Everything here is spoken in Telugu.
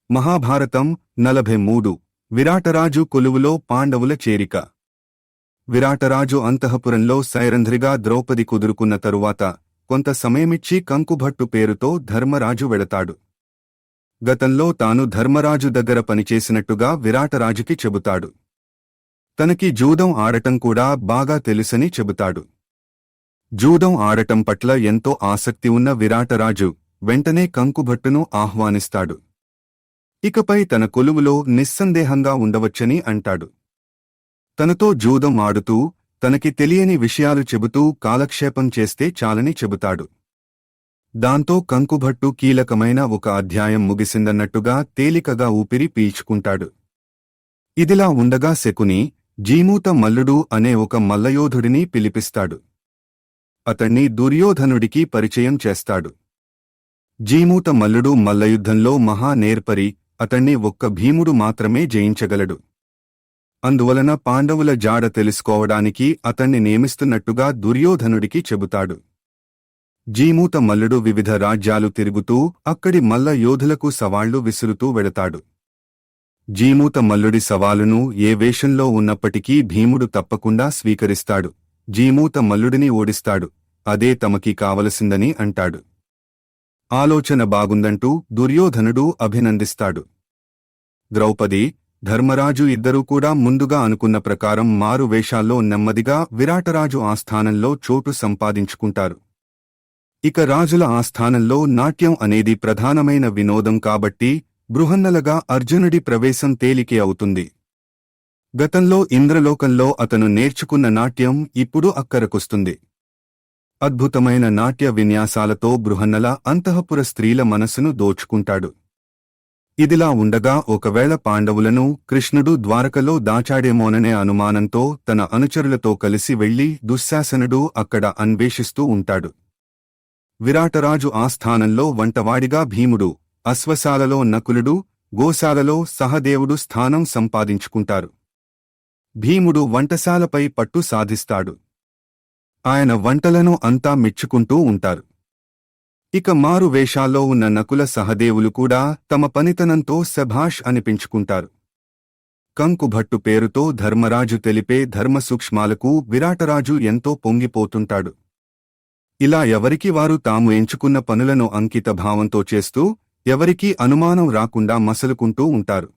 మహాభారతం 43 విరాటరాజు కొలువులో పాండవుల చేరిక. విరాటరాజు అంతఃపురంలో సైరంధ్రిగా ద్రౌపది కుదురుకున్న తరువాత కొంత సమయమిచ్చి కంకుభట్టు పేరుతో ధర్మరాజు వెళతాడు. గతంలో తాను ధర్మరాజు దగ్గర పనిచేసినట్టుగా విరాటరాజుకి చెబుతాడు. తనకి జూదం ఆడటం కూడా బాగా తెలుసని చెబుతాడు. జూదం ఆడటం పట్ల ఎంతో ఆసక్తి ఉన్న విరాటరాజు వెంటనే కంకుభట్టును ఆహ్వానిస్తాడు. ఇకపై తన కొలువులో నిస్సందేహంగా ఉండవచ్చని అంటాడు. తనతో జూదం ఆడుతూ తనకి తెలియని విషయాలు చెబుతూ కాలక్షేపం చేస్తే చాలని చెబుతాడు. దాంతో కంకుభట్టు కీలకమైన ఒక అధ్యాయం ముగిసిందన్నట్టుగా తేలికగా ఊపిరి పీల్చుకుంటాడు. ఇదిలా ఉండగా శకుని జీమూత మల్లుడు అనే ఒక మల్లయోధుడిని పిలిపిస్తాడు. అతణ్ణి దుర్యోధనుడికి పరిచయం చేస్తాడు. జీమూత మల్లుడు మల్లయుద్ధంలో మహా నేర్పరి. అతణ్ణి ఒక్క భీముడు మాత్రమే జయించగలడు. అందువలన పాండవుల జాడ తెలుసుకోవడానికి అతణ్ణి నియమిస్తున్నట్టుగా దుర్యోధనుడికి చెబుతాడు. జీమూత మల్లుడు వివిధ రాజ్యాలు తిరుగుతూ అక్కడి మల్ల యోధులకు సవాళ్లు విసురుతూ వెళతాడు. జీమూత మల్లుడి సవాలును ఏ వేషంలో ఉన్నప్పటికీ భీముడు తప్పకుండా స్వీకరిస్తాడు. జీమూత మల్లుడిని ఓడిస్తాడు. అదే తమకి కావలసిందని అంటాడు. ఆలోచన బాగుందంటూ దుర్యోధనుడు అభినందిస్తాడు. ద్రౌపది, ధర్మరాజు ఇద్దరూ కూడా ముందుగా అనుకున్న ప్రకారం మారు వేషాల్లో నెమ్మదిగా విరాటరాజు ఆస్థానంలో చోటు సంపాదించుకుంటారు. ఇక రాజుల ఆస్థానంలో నాట్యం అనేది ప్రధానమైన వినోదం కాబట్టి బృహన్నలగా అర్జునుడి ప్రవేశం తేలికే అవుతుంది. గతంలో ఇంద్రలోకంలో అతను నేర్చుకున్న నాట్యం ఇప్పుడు అక్కరకొస్తుంది. అద్భుతమైన నాట్య విన్యాసాలతో బృహన్నల అంతఃపుర స్త్రీల మనసును దోచుకుంటాడు. ఇదిలా ఉండగా ఒకవేళ పాండవులను కృష్ణుడు ద్వారకలో దాచాడేమోననే అనుమానంతో తన అనుచరులతో కలిసి వెళ్లి దుశ్శాసనుడు అక్కడ అన్వేషిస్తూ ఉంటాడు. విరాటరాజు ఆస్థానంలో వంటవాడిగా భీముడు, అశ్వశాలలో నకులుడు, గోశాలలో సహదేవుడు స్థానం సంపాదించుకుంటారు. భీముడు వంటశాలపై పట్టు సాధిస్తాడు. ఆయన వంటలను అంతా మెచ్చుకుంటూ ఉంటారు. ఇక మారు వేషాల్లో ఉన్న నకుల సహదేవులు కూడా తమ పనితనంతో శభాష్ అనిపించుకుంటారు. కంకుభట్టు పేరుతో ధర్మరాజు తెలిపే ధర్మసూక్ష్మాలకు విరాటరాజు ఎంతో పొంగిపోతుంటాడు. ఇలా ఎవరికి వారు తాము ఎంచుకున్న పనులను అంకిత భావంతో చేస్తూ ఎవరికీ అనుమానం రాకుండా మసలుకుంటూ ఉంటారు.